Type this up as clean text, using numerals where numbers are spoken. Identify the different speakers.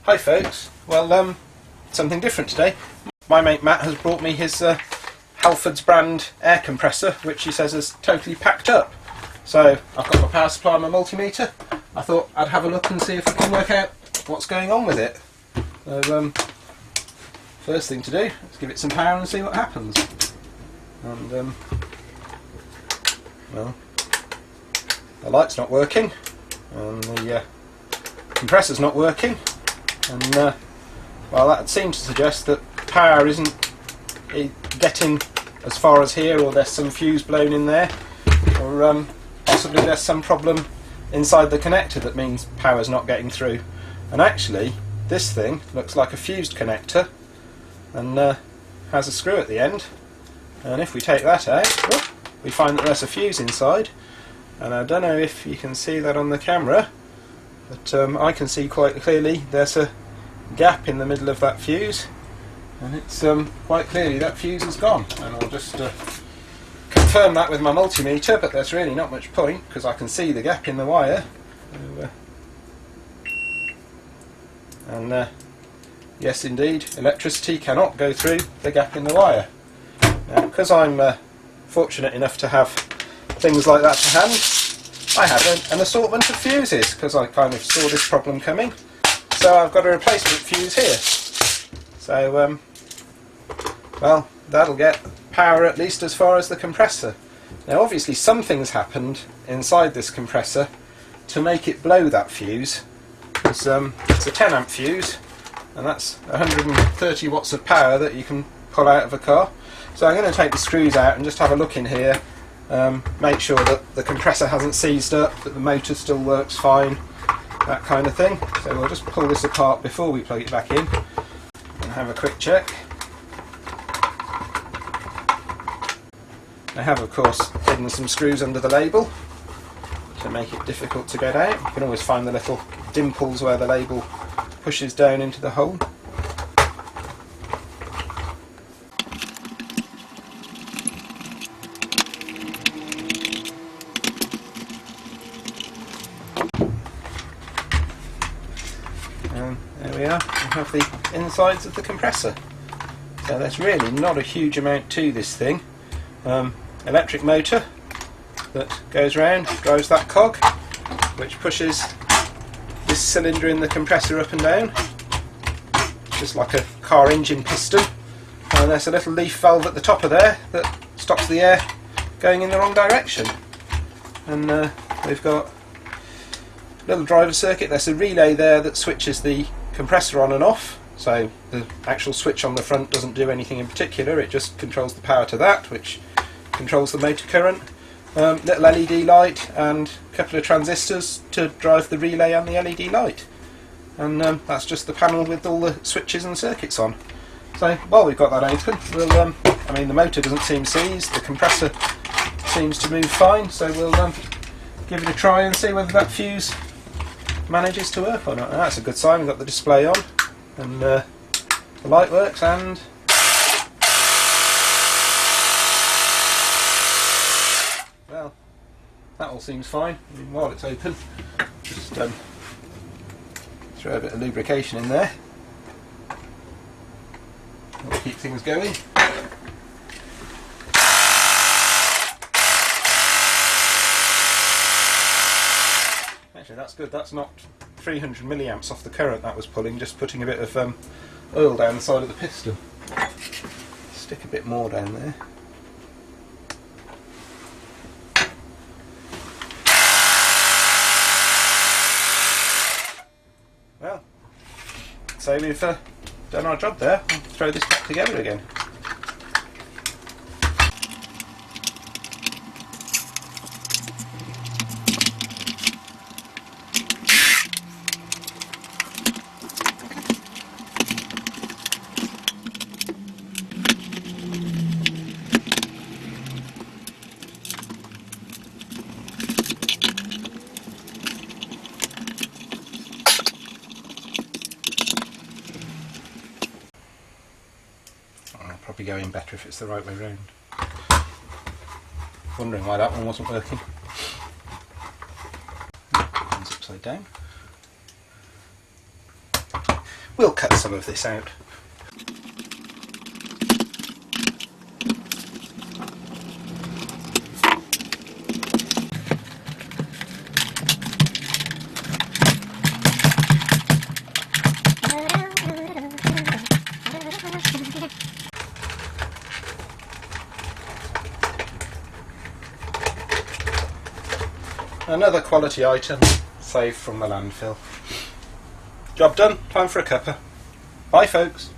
Speaker 1: Hi folks, well something different today. My mate Matt has brought me his Halfords brand air compressor, which he says is totally packed up. So I've got my power supply and my multimeter. I thought I'd have a look and see if we can work out what's going on with it. So first thing to do is give it some power and see what happens. And well, the light's not working and the compressor's not working, and well, that seems to suggest that power isn't getting as far as here, or there's some fuse blown in there, or possibly there's some problem inside the connector that means power's not getting through. And actually this thing looks like a fused connector and has a screw at the end, and if we take that out, we find that there's a fuse inside. And I don't know if you can see that on the camera, but I can see quite clearly there's a gap in the middle of that fuse, and it's quite clearly that fuse is gone. And I'll just confirm that with my multimeter, but there's really not much point because I can see the gap in the wire. And yes indeed, electricity cannot go through the gap in the wire. Now, because I'm fortunate enough to have things like that to hand, I have an assortment of fuses because I kind of saw this problem coming. So I've got a replacement fuse here. So well, that'll get power at least as far as the compressor. Now obviously something's happened inside this compressor to make it blow that fuse. It's a 10 amp fuse, and that's 130 watts of power that you can pull out of a car. So I'm going to take the screws out and just have a look in here. Make sure that the compressor hasn't seized up, that the motor still works fine, that kind of thing. So we'll just pull this apart before we plug it back in and have a quick check. I have of course hidden some screws under the label to make it difficult to get out. You can always find the little dimples where the label pushes down into the hole. There we are, we have the insides of the compressor. So there's really not a huge amount to this thing. Electric motor that goes round, drives that cog, which pushes this cylinder in the compressor up and down, just like a car engine piston. And there's a little leaf valve at the top of there that stops the air going in the wrong direction. And we've got a little driver circuit. There's a relay there that switches the compressor on and off, so the actual switch on the front doesn't do anything in particular, it just controls the power to that, which controls the motor current. Little LED light and a couple of transistors to drive the relay and the LED light, and that's just the panel with all the switches and circuits on. So while we've got that open, we'll I mean, the motor doesn't seem seized, the compressor seems to move fine, so we'll give it a try and see whether that fuse manages to work or not. And that's a good sign. We've got the display on and the light works, and well, that all seems fine. I mean, while it's open, just throw a bit of lubrication in there. That'll keep things going. Actually, that's good. That's knocked 300 milliamps off the current that was pulling, just putting a bit of oil down the side of the piston. Stick a bit more down there. Well, so we've done our job there. I'll throw this back together again. Probably go in better if it's the right way round. Wondering why that one wasn't working. One's upside down. we'll cut some of this out. Another quality item saved from the landfill. Job done, time for a cuppa. Bye folks.